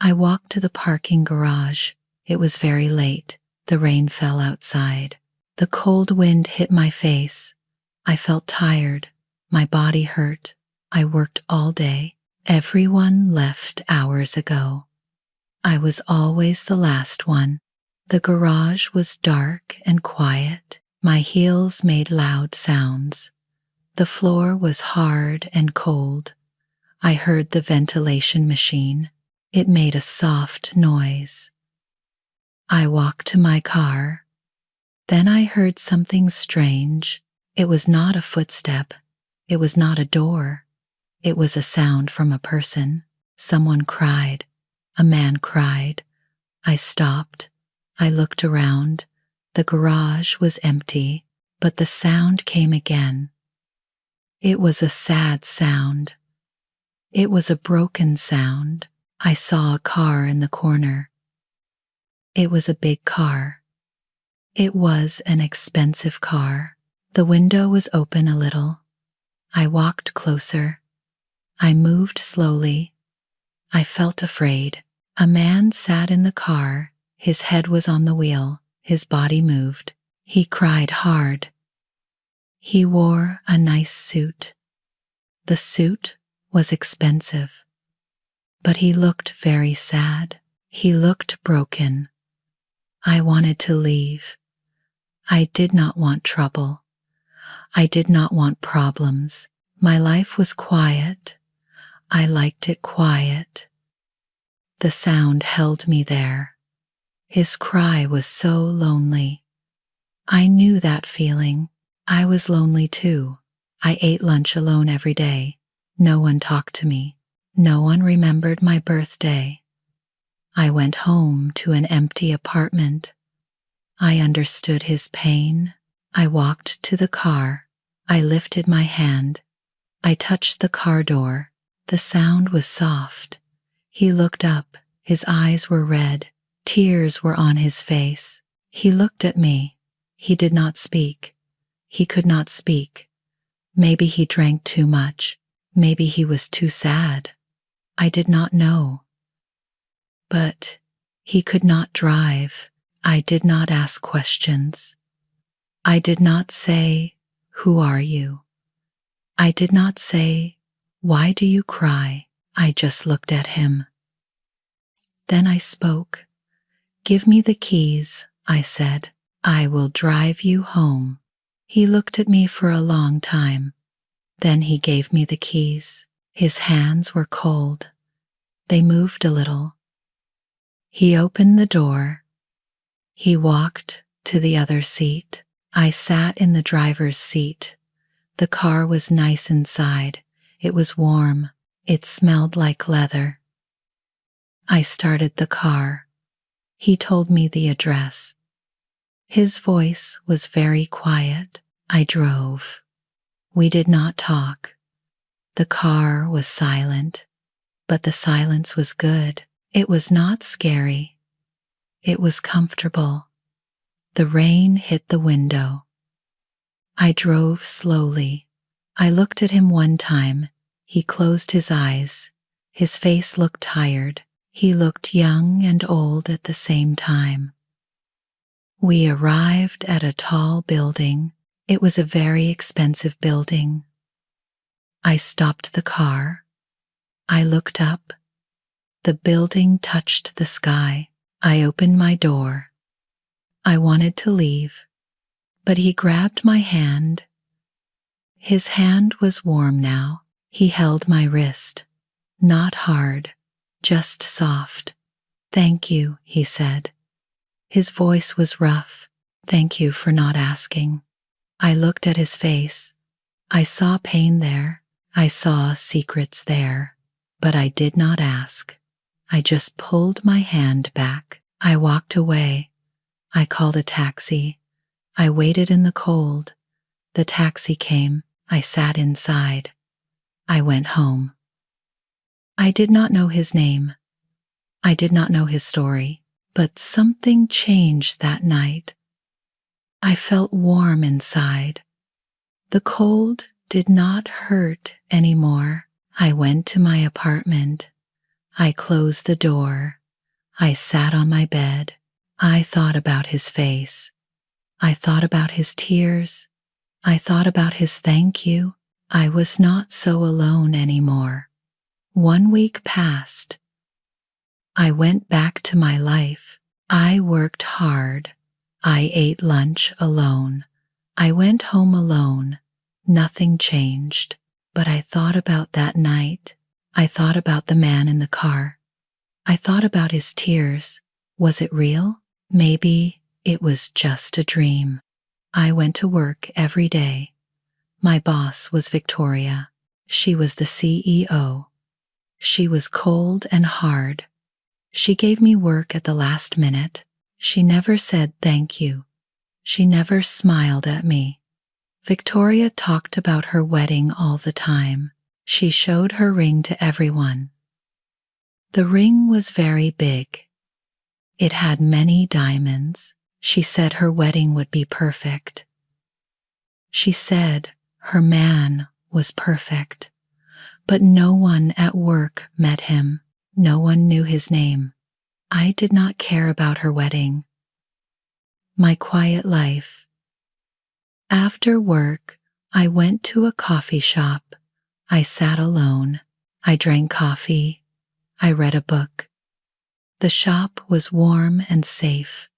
I walked to the parking garage. It was very late. The rain fell outside. The cold wind hit my face. I felt tired. My body hurt. I worked all day. Everyone left hours ago. I was always the last one. The garage was dark and quiet. My heels made loud sounds. The floor was hard and cold. I heard the ventilation machine. It made a soft noise. I walked to my car. Then I heard something strange. It was not a footstep. It was not a door. It was a sound from a person. Someone cried. A man cried. I stopped. I looked around. The garage was empty, but the sound came again. It was a sad sound. It was a broken sound. I saw a car in the corner. It was a big car. It was an expensive car. The window was open a little. I walked closer. I moved slowly. I felt afraid. A man sat in the car. His head was on the wheel. His body moved. He cried hard. He wore a nice suit. The suit was expensive. But he looked very sad. He looked broken. I wanted to leave. I did not want trouble. I did not want problems. My life was quiet. I liked it quiet. The sound held me there. His cry was so lonely. I knew that feeling. I was lonely too. I ate lunch alone every day. No one talked to me. No one remembered my birthday. I went home to an empty apartment. I understood his pain. I walked to the car. I lifted my hand. I touched the car door. The sound was soft. He looked up. His eyes were red. Tears were on his face. He looked at me. He did not speak. He could not speak. Maybe he drank too much. Maybe he was too sad. I did not know. But he could not drive. I did not ask questions. I did not say, "Who are you?" I did not say, "Why do you cry?" I just looked at him. Then I spoke. "Give me the keys," I said. "I will drive you home." He looked at me for a long time. Then he gave me the keys. His hands were cold. They moved a little. He opened the door. He walked to the other seat. I sat in the driver's seat. The car was nice inside. It was warm. It smelled like leather. I started the car. He told me the address. His voice was very quiet. I drove. We did not talk. The car was silent, but the silence was good. It was not scary. It was comfortable. The rain hit the window. I drove slowly. I looked at him one time. He closed his eyes. His face looked tired. He looked young and old at the same time. We arrived at a tall building. It was a very expensive building. I stopped the car. I looked up. The building touched the sky. I opened my door. I wanted to leave, but he grabbed my hand. His hand was warm now. He held my wrist. Not hard, just soft. "Thank you," he said. His voice was rough. "Thank you for not asking." I looked at his face. I saw pain there. I saw secrets there. But I did not ask. I just pulled my hand back. I walked away. I called a taxi. I waited in the cold. The taxi came. I sat inside. I went home. I did not know his name. I did not know his story. But something changed that night. I felt warm inside. The cold did not hurt anymore. I went to my apartment. I closed the door. I sat on my bed. I thought about his face. I thought about his tears. I thought about his thank you. I was not so alone anymore. 1 week passed. I went back to my life. I worked hard. I ate lunch alone. I went home alone. Nothing changed. But I thought about that night. I thought about the man in the car. I thought about his tears. Was it real? Maybe it was just a dream. I went to work every day. My boss was Victoria. She was the CEO. She was cold and hard. She gave me work at the last minute. She never said thank you. She never smiled at me. Victoria talked about her wedding all the time. She showed her ring to everyone. The ring was very big. It had many diamonds. She said her wedding would be perfect. She said her man was perfect. But no one at work met him. No one knew his name. I did not care about her wedding. My quiet life. After work, I went to a coffee shop. I sat alone. I drank coffee. I read a book. The shop was warm and safe.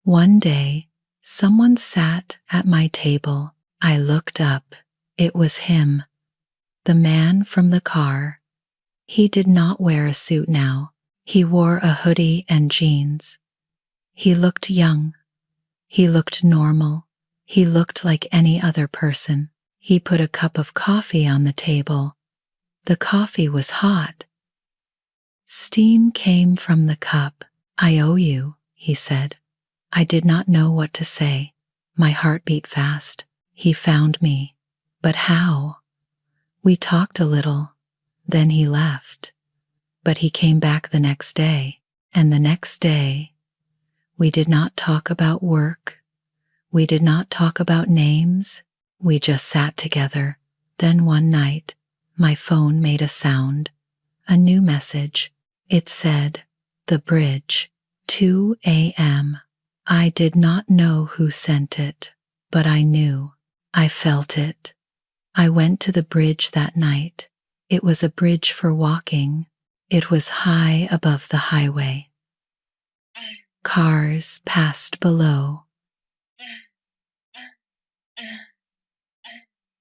One day, someone sat at my table. I looked up. It was him, the man from the car. He did not wear a suit now. He wore a hoodie and jeans. He looked young. He looked normal. He looked like any other person. He put a cup of coffee on the table. The coffee was hot. Steam came from the cup. "I owe you," he said. I did not know what to say. My heart beat fast. He found me. But how? We talked a little. Then he left. But he came back the next day, and the next day. We did not talk about work. We did not talk about names. We just sat together. Then one night, my phone made a sound. A new message. It said, "The bridge, 2 a.m." I did not know who sent it, but I knew. I felt it. I went to the bridge that night. It was a bridge for walking. It was high above the highway. Cars passed below.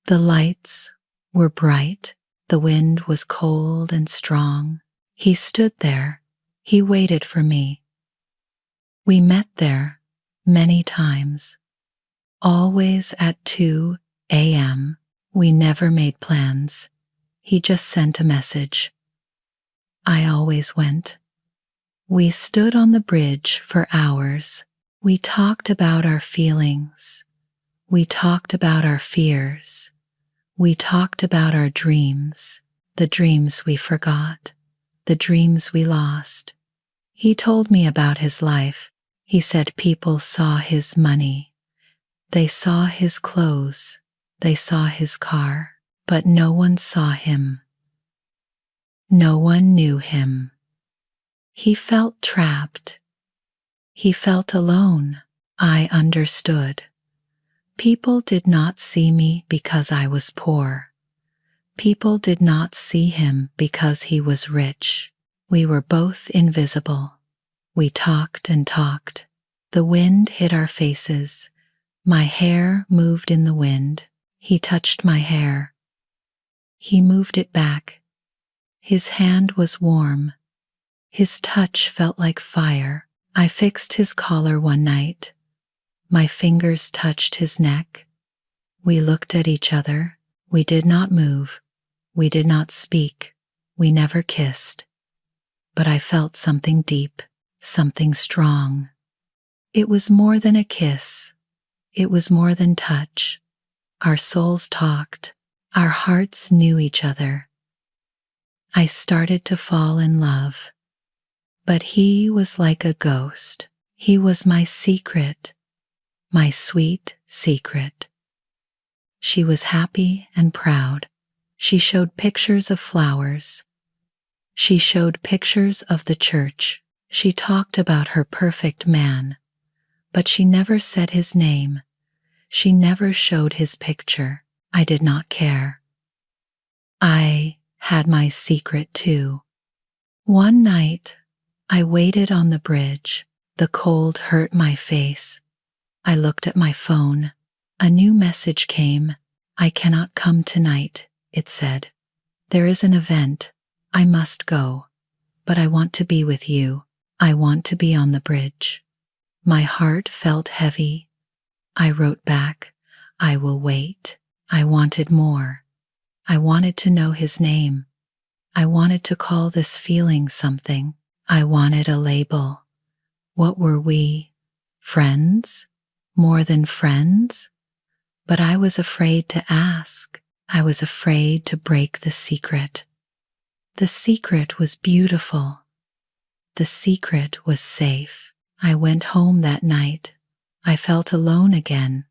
The lights were bright. The wind was cold and strong. He stood there. He waited for me. We met there many times. Always at 2 a.m. We never made plans. He just sent a message. I always went. We stood on the bridge for hours. We talked about our feelings. We talked about our fears. We talked about our dreams, the dreams we forgot, the dreams we lost. He told me about his life. He said people saw his money. They saw his clothes. They saw his car. But no one saw him. No one knew him. He felt trapped. He felt alone. I understood. People did not see me because I was poor. People did not see him because he was rich. We were both invisible. We talked and talked. The wind hit our faces. My hair moved in the wind. He touched my hair. He moved it back. His hand was warm. His touch felt like fire. I fixed his collar one night. My fingers touched his neck. We looked at each other. We did not move. We did not speak. We never kissed. But I felt something deep, something strong. It was more than a kiss. It was more than touch. Our souls talked. Our hearts knew each other. I started to fall in love. But he was like a ghost. He was my secret, my sweet secret. She was happy and proud. She showed pictures of flowers. She showed pictures of the church. She talked about her perfect man, but she never said his name. She never showed his picture. I did not care. I had my secret too. One night, I waited on the bridge. The cold hurt my face. I looked at my phone. A new message came. I cannot come tonight, it said. There is an event. I must go. But I want to be with you. I want to be on the bridge. My heart felt heavy. I wrote back, I will wait. I wanted more. I wanted to know his name. I wanted to call this feeling something. I wanted a label. What were we? Friends? More than friends? But I was afraid to ask. I was afraid to break the secret. The secret was beautiful. The secret was safe. I went home that night. I felt alone again,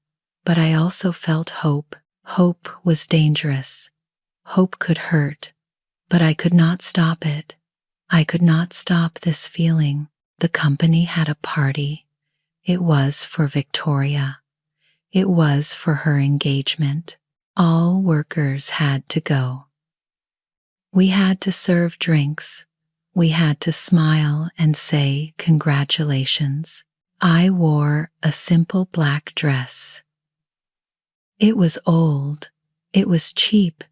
but I also felt hope. Hope was dangerous. Hope could hurt, but I could not stop it. I could not stop this feeling. The company had a party. It was for Victoria. It was for her engagement. All workers had to go. We had to serve drinks. We had to smile and say congratulations. I wore a simple black dress. It was old. It was cheap.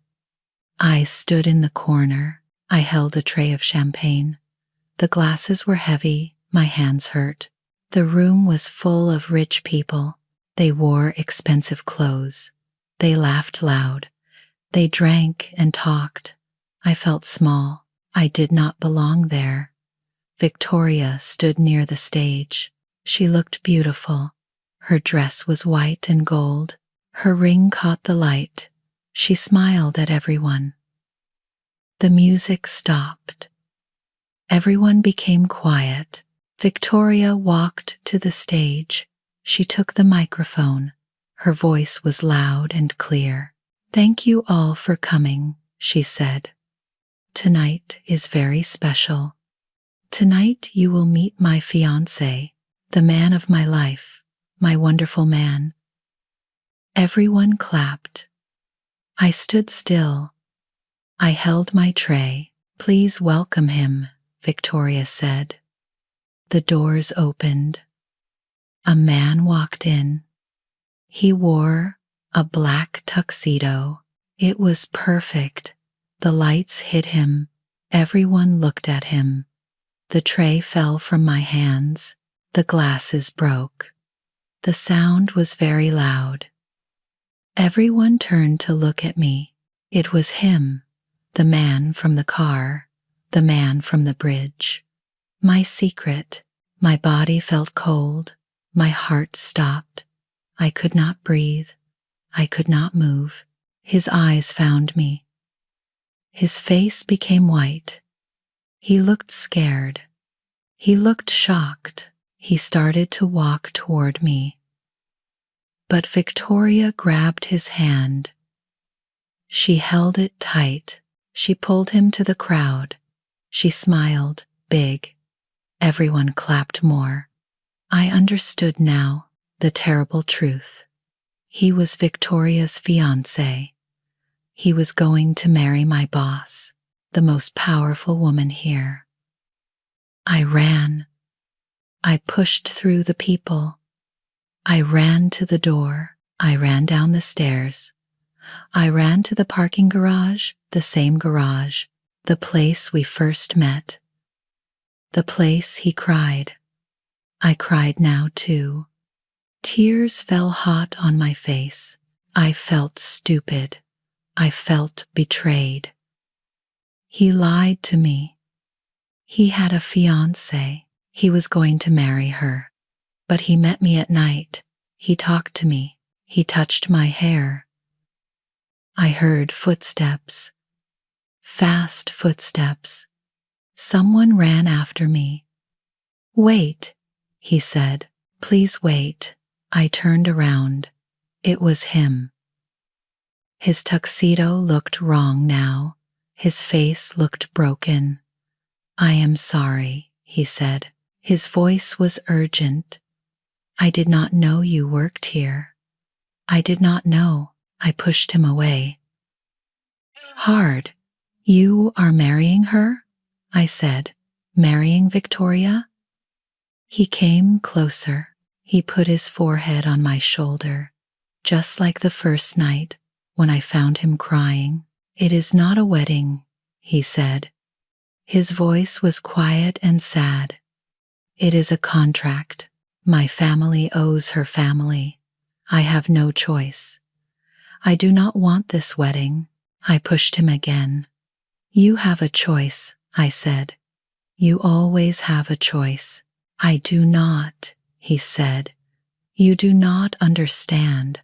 I stood in the corner. I held a tray of champagne. The glasses were heavy. My hands hurt. The room was full of rich people. They wore expensive clothes. They laughed loud. They drank and talked. I felt small. I did not belong there. Victoria stood near the stage. She looked beautiful. Her dress was white and gold. Her ring caught the light. She smiled at everyone. The music stopped. Everyone became quiet. Victoria walked to the stage. She took the microphone. Her voice was loud and clear. "Thank you all for coming," she said. "Tonight is very special. Tonight you will meet my fiancé, the man of my life, my wonderful man." Everyone clapped. I stood still. I held my tray. "Please welcome him," Victoria said. The doors opened. A man walked in. He wore a black tuxedo. It was perfect. The lights hit him. Everyone looked at him. The tray fell from my hands. The glasses broke. The sound was very loud. Everyone turned to look at me. It was him, the man from the car, the man from the bridge. My secret. My body felt cold. My heart stopped. I could not breathe. I could not move. His eyes found me. His face became white. He looked scared. He looked shocked. He started to walk toward me. But Victoria grabbed his hand. She held it tight. She pulled him to the crowd. She smiled, big. Everyone clapped more. I understood now the terrible truth. He was Victoria's fiancé. He was going to marry my boss, the most powerful woman here. I ran. I pushed through the people. I ran to the door. I ran down the stairs. I ran to the parking garage, the same garage, the place we first met. The place he cried. I cried now too. Tears fell hot on my face. I felt stupid. I felt betrayed. He lied to me. He had a fiancée. He was going to marry her. But he met me at night. He talked to me. He touched my hair. I heard footsteps. Fast footsteps. Someone ran after me. "Wait," he said. "Please wait." I turned around. It was him. His tuxedo looked wrong now. His face looked broken. I am sorry, he said. His voice was urgent. I did not know you worked here. I did not know. I pushed him away. Hard. You are marrying her? I said. Marrying Victoria? He came closer. He put his forehead on my shoulder, just like the first night when I found him crying. It is not a wedding, he said. His voice was quiet and sad. It is a contract. My family owes her family. I have no choice. I do not want this wedding. I pushed him again. You have a choice, I said. You always have a choice. I do not, he said. You do not understand.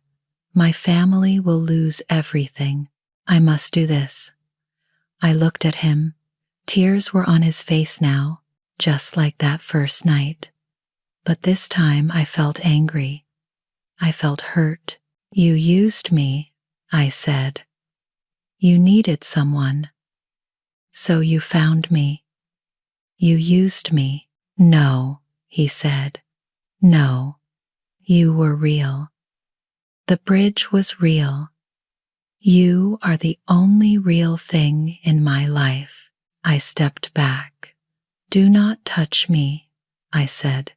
My family will lose everything. I must do this. I looked at him. Tears were on his face now, just like that first night. But this time I felt angry. I felt hurt. You used me, I said. You needed someone. So you found me. You used me. No, he said. No, you were real. The bridge was real. You are the only real thing in my life. I stepped back. Do not touch me, I said.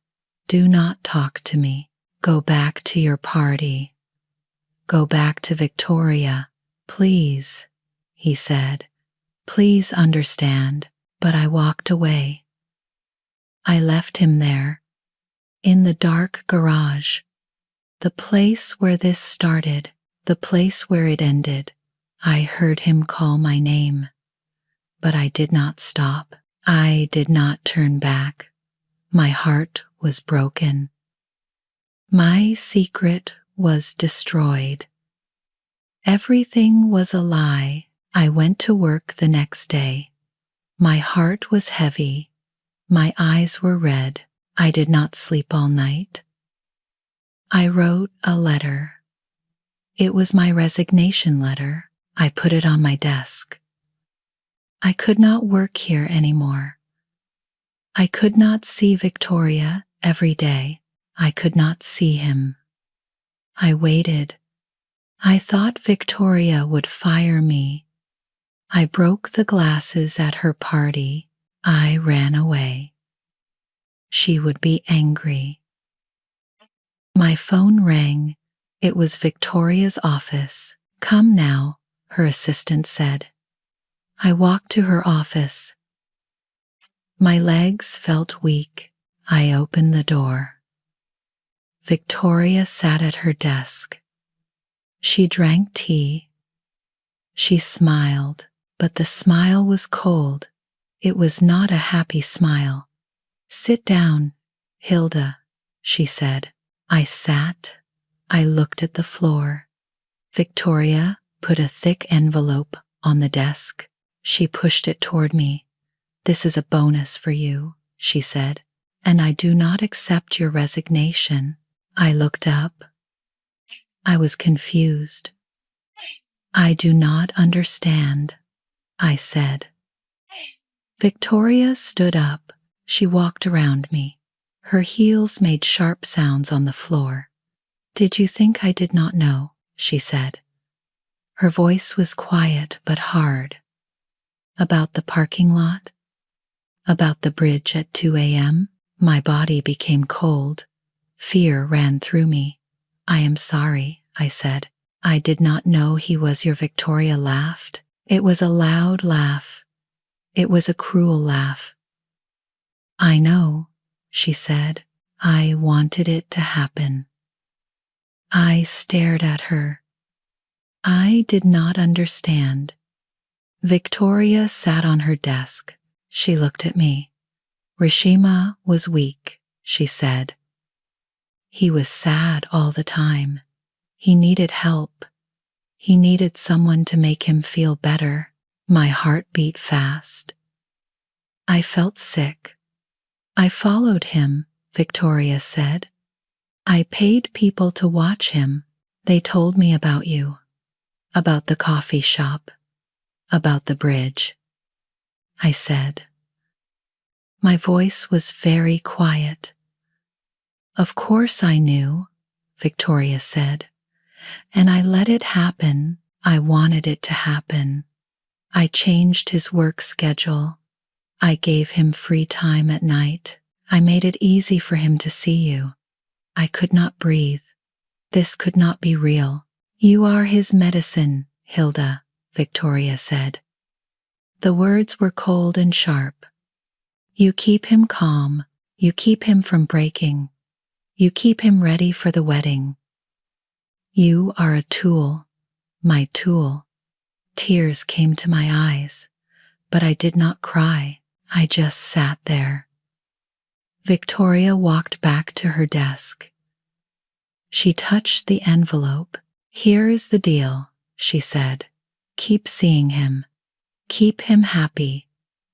Do not talk to me. Go back to your party. Go back to Victoria, please, he said. Please understand. But I walked away. I left him there, in the dark garage, the place where this started, the place where it ended. I heard him call my name, but I did not stop. I did not turn back. My heart was broken. My secret was destroyed. Everything was a lie. I went to work the next day. My heart was heavy. My eyes were red. I did not sleep all night. I wrote a letter. It was my resignation letter. I put it on my desk. I could not work here anymore. I could not see Victoria every day. I could not see him. I waited. I thought Victoria would fire me. I broke the glasses at her party. I ran away. She would be angry. My phone rang. It was Victoria's office. Come now, her assistant said. I walked to her office. My legs felt weak. I opened the door. Victoria sat at her desk. She drank tea. She smiled, but the smile was cold. It was not a happy smile. Sit down, Hilda, she said. I sat. I looked at the floor. Victoria put a thick envelope on the desk. She pushed it toward me. This is a bonus for you, she said, and I do not accept your resignation. I looked up. I was confused. I do not understand, I said. Victoria stood up. She walked around me. Her heels made sharp sounds on the floor. Did you think I did not know? She said. Her voice was quiet but hard. About the parking lot? About the bridge at 2 a.m.? My body became cold. Fear ran through me. I am sorry, I said. I did not know he was your Victoria laughed. It was a loud laugh. It was a cruel laugh. I know, she said. I wanted it to happen. I stared at her. I did not understand. Victoria sat on her desk. She looked at me. Rishima was weak, she said. He was sad all the time. He needed help. He needed someone to make him feel better. My heart beat fast. I felt sick. I followed him, Victoria said. I paid people to watch him. They told me about you, about the coffee shop, about the bridge. I said, My voice was very quiet. Of course I knew, Victoria said, and I let it happen. I wanted it to happen. I changed his work schedule. I gave him free time at night. I made it easy for him to see you. I could not breathe. This could not be real. You are his medicine, Hilda, Victoria said. The words were cold and sharp. You keep him calm. You keep him from breaking. You keep him ready for the wedding. You are a tool, my tool. Tears came to my eyes, but I did not cry. I just sat there. Victoria walked back to her desk. She touched the envelope. Here is the deal, she said. Keep seeing him. Keep him happy.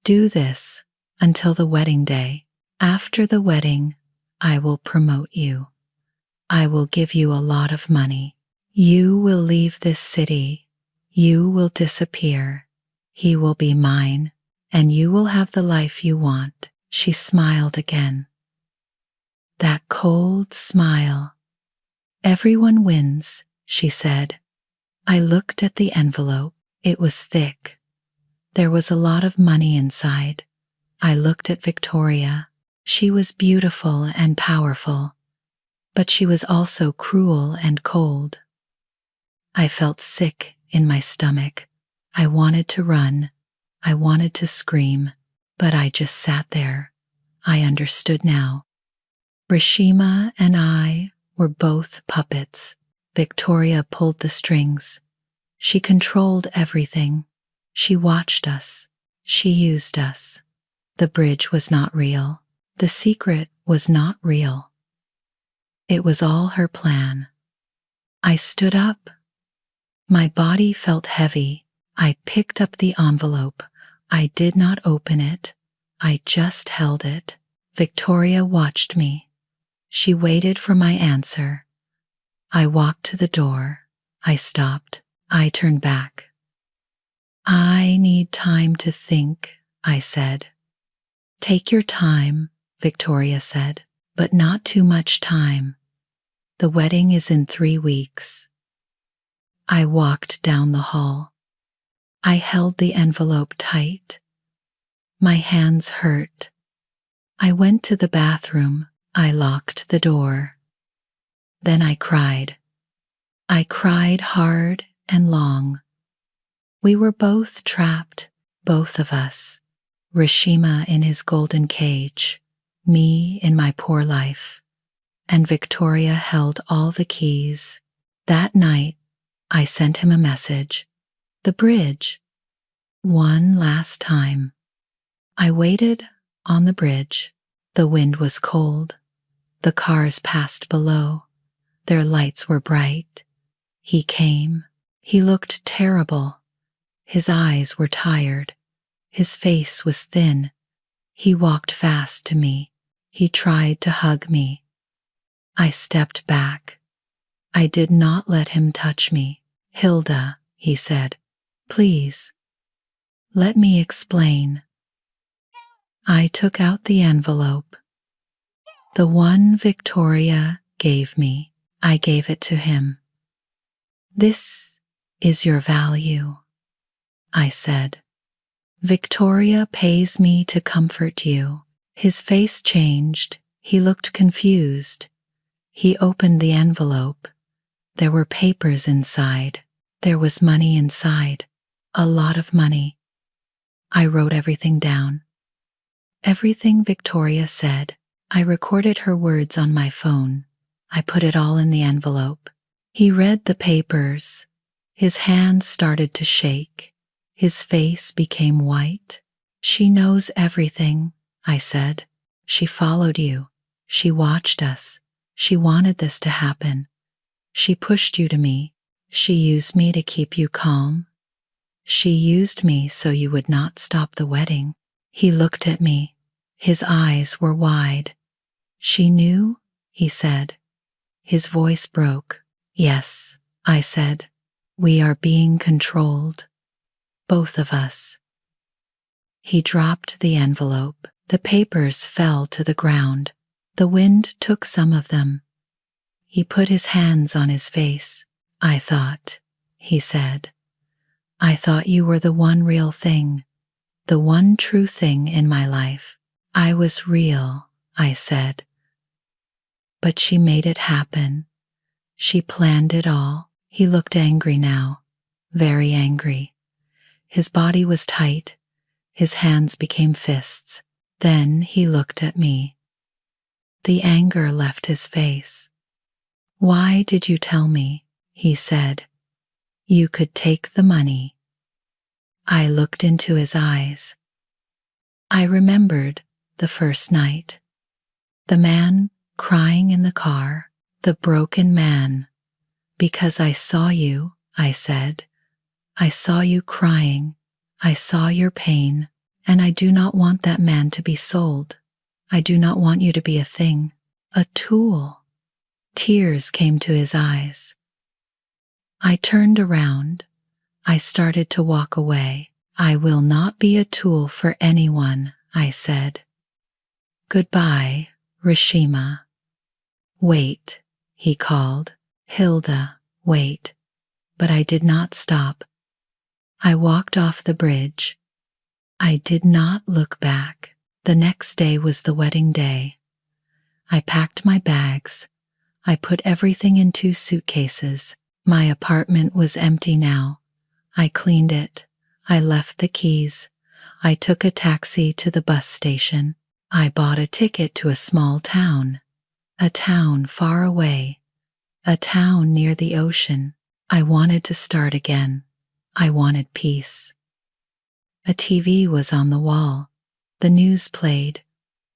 Do this until the wedding day. After the wedding, I will promote you. I will give you a lot of money. You will leave this city. You will disappear. He will be mine, and you will have the life you want. She smiled again. That cold smile. Everyone wins, she said. I looked at the envelope. It was thick. There was a lot of money inside. I looked at Victoria. She was beautiful and powerful, but she was also cruel and cold. I felt sick in my stomach. I wanted to run. I wanted to scream, but I just sat there. I understood now. Rashima and I were both puppets. Victoria pulled the strings. She controlled everything. She watched us. She used us. The bridge was not real. The secret was not real. It was all her plan. I stood up. My body felt heavy. I picked up the envelope. I did not open it. I just held it. Victoria watched me. She waited for my answer. I walked to the door. I stopped. I turned back. I need time to think, I said. Take your time, Victoria said, but not too much time. The wedding is in 3 weeks. I walked down the hall. I held the envelope tight. My hands hurt. I went to the bathroom. I locked the door. Then I cried. I cried hard and long. We were both trapped, both of us. Rashima in his golden cage, me in my poor life, and Victoria held all the keys. That night, I sent him a message. The bridge. One last time. I waited on the bridge. The wind was cold. The cars passed below. Their lights were bright. He came. He looked terrible. His eyes were tired. His face was thin. He walked fast to me. He tried to hug me. I stepped back. I did not let him touch me. Hilda, he said, please. Let me explain. I took out the envelope. The one Victoria gave me. I gave it to him. This is your value, I said. Victoria pays me to comfort you. His face changed. He looked confused. He opened the envelope. There were papers inside. There was money inside. A lot of money. I wrote everything down. Everything Victoria said. I recorded her words on my phone. I put it all in the envelope. He read the papers. His hands started to shake. His face became white. She knows everything, I said. She followed you. She watched us. She wanted this to happen. She pushed you to me. She used me to keep you calm. She used me so you would not stop the wedding. He looked at me. His eyes were wide. She knew, he said. His voice broke. Yes, I said. We are being controlled. Both of us. He dropped the envelope. The papers fell to the ground. The wind took some of them. He put his hands on his face. I thought, he said, I thought you were the one real thing, the one true thing in my life. I was real, I said. But she made it happen. She planned it all. He looked angry now, very angry. His body was tight. His hands became fists. Then he looked at me. The anger left his face. Why did you tell me? He said. You could take the money. I looked into his eyes. I remembered the first night. The man crying in the car, the broken man. Because I saw you, I said. I saw you crying. I saw your pain, and I do not want that man to be sold. I do not want you to be a thing, a tool. Tears came to his eyes. I turned around. I started to walk away. I will not be a tool for anyone, I said. Goodbye, Rishima. Wait, he called. Hilda, wait. But I did not stop. I walked off the bridge. I did not look back. The next day was the wedding day. I packed my bags. I put everything in 2 suitcases. My apartment was empty now. I cleaned it. I left the keys. I took a taxi to the bus station. I bought a ticket to a small town. A town far away. A town near the ocean. I wanted to start again. I wanted peace. A TV was on the wall. The news played.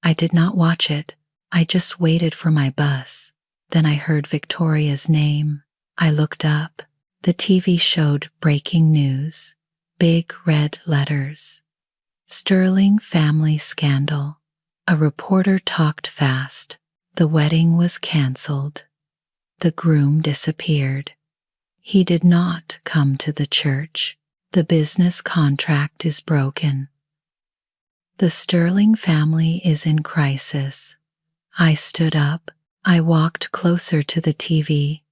I did not watch it. I just waited for my bus. Then I heard Victoria's name. I looked up. The TV showed breaking news. Big red letters. Sterling family scandal. A reporter talked fast. The wedding was canceled. The groom disappeared. He did not come to the church. The business contract is broken. The Sterling family is in crisis. I stood up. I walked closer to the TV.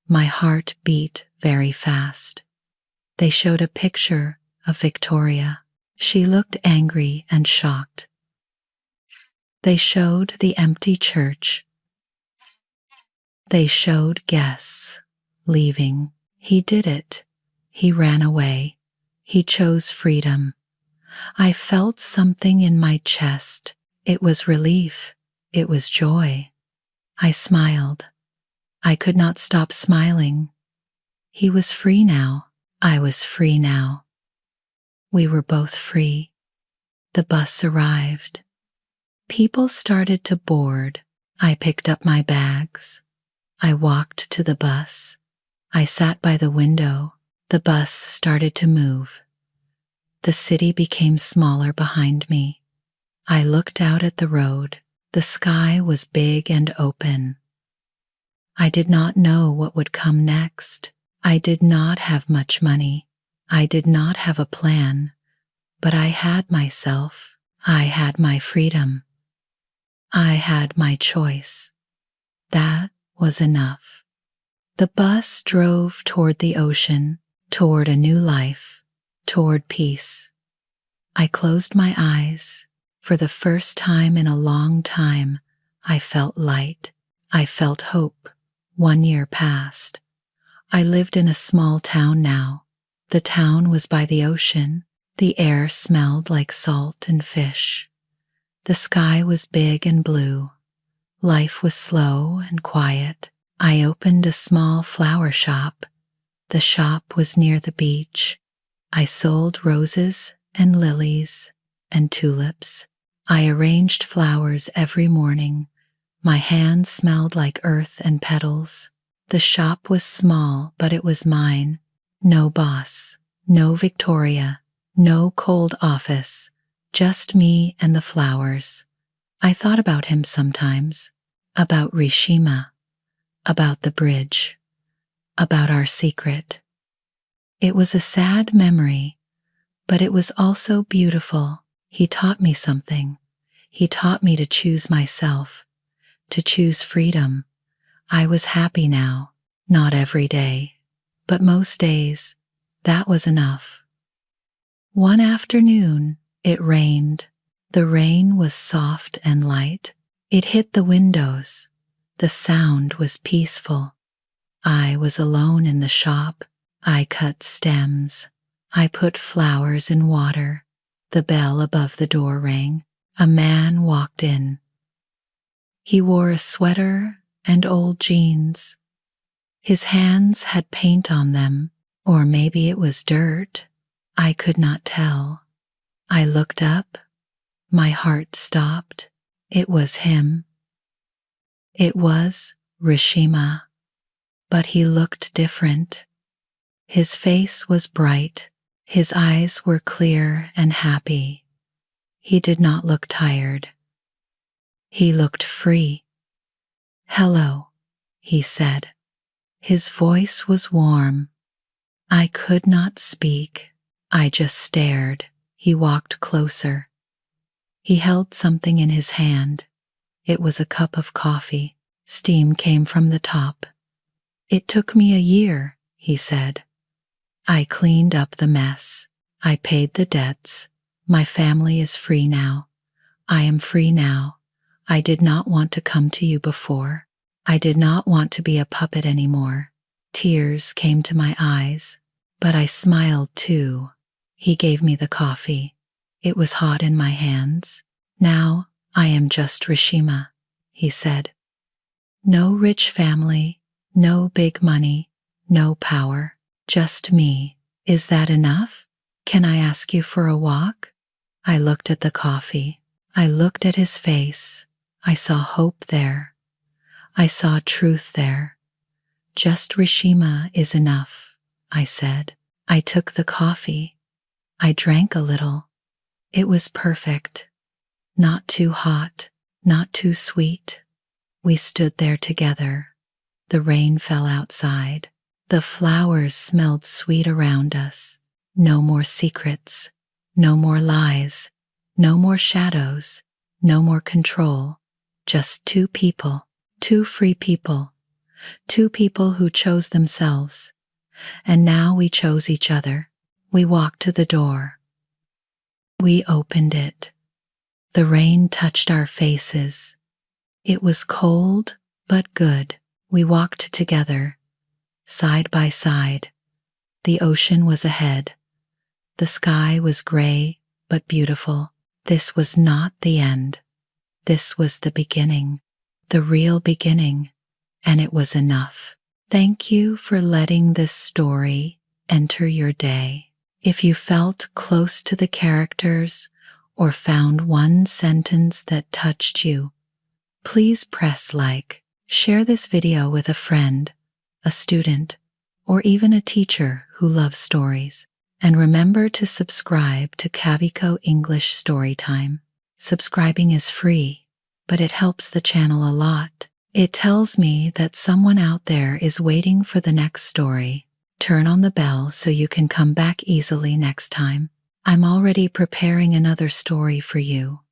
My heart beat very fast. They showed a picture of Victoria. She looked angry and shocked. They showed the empty church. They showed guests leaving. He did it. He ran away. He chose freedom. I felt something in my chest. It was relief. It was joy. I smiled. I could not stop smiling. He was free now. I was free now. We were both free. The bus arrived. People started to board. I picked up my bags. I walked to the bus. I sat by the window. The bus started to move. The city became smaller behind me. I looked out at the road. The sky was big and open. I did not know what would come next. I did not have much money. I did not have a plan, but I had myself. I had my freedom. I had my choice. That was enough. The bus drove toward the ocean, toward a new life, toward peace. I closed my eyes. For the first time in a long time, I felt light. I felt hope. 1 year passed. I lived in a small town now. The town was by the ocean. The air smelled like salt and fish. The sky was big and blue. Life was slow and quiet. I opened a small flower shop. The shop was near the beach. I sold roses and lilies and tulips. I arranged flowers every morning. My hands smelled like earth and petals. The shop was small, but it was mine. No boss, no Victoria, no cold office, just me and the flowers. I thought about him sometimes, about Rishima, about the bridge, about our secret. It was a sad memory, but it was also beautiful. He taught me something. He taught me to choose myself, to choose freedom. I was happy now, not every day, but most days. That was enough. One afternoon, it rained. The rain was soft and light. It hit the windows. The sound was peaceful. I was alone in the shop. I cut stems. I put flowers in water. The bell above the door rang. A man walked in. He wore a sweater and old jeans. His hands had paint on them, or maybe it was dirt. I could not tell. I looked up. My heart stopped. It was him. It was Rishima, but he looked different. His face was bright. His eyes were clear and happy. He did not look tired. He looked free. "Hello," he said. His voice was warm. I could not speak. I just stared. He walked closer. He held something in his hand. It was a cup of coffee. Steam came from the top. "It took me a year," he said. "I cleaned up the mess. I paid the debts. My family is free now. I am free now. I did not want to come to you before. I did not want to be a puppet anymore." Tears came to my eyes, but I smiled too. He gave me the coffee. It was hot in my hands. "Now I am just Rishima," he said. "No rich family, no big money, no power, just me. Is that enough? Can I ask you for a walk?" I looked at the coffee. I looked at his face. I saw hope there. I saw truth there. "Just Rishima is enough," I said. I took the coffee. I drank a little. It was perfect. Not too hot, not too sweet. We stood there together. The rain fell outside. The flowers smelled sweet around us. No more secrets. No more lies. No more shadows. No more control. Just two people. Two free people. Two people who chose themselves. And now we chose each other. We walked to the door. We opened it. The rain touched our faces. It was cold, but good. We walked together, side by side. The ocean was ahead. The sky was gray, but beautiful. This was not the end. This was the beginning, the real beginning, and it was enough. Thank you for letting this story enter your day. If you felt close to the characters or found one sentence that touched you, please press like. Share this video with a friend, a student, or even a teacher who loves stories. And remember to subscribe to Kaviko English Storytime. Subscribing is free, but it helps the channel a lot. It tells me that someone out there is waiting for the next story. Turn on the bell so you can come back easily next time. I'm already preparing another story for you.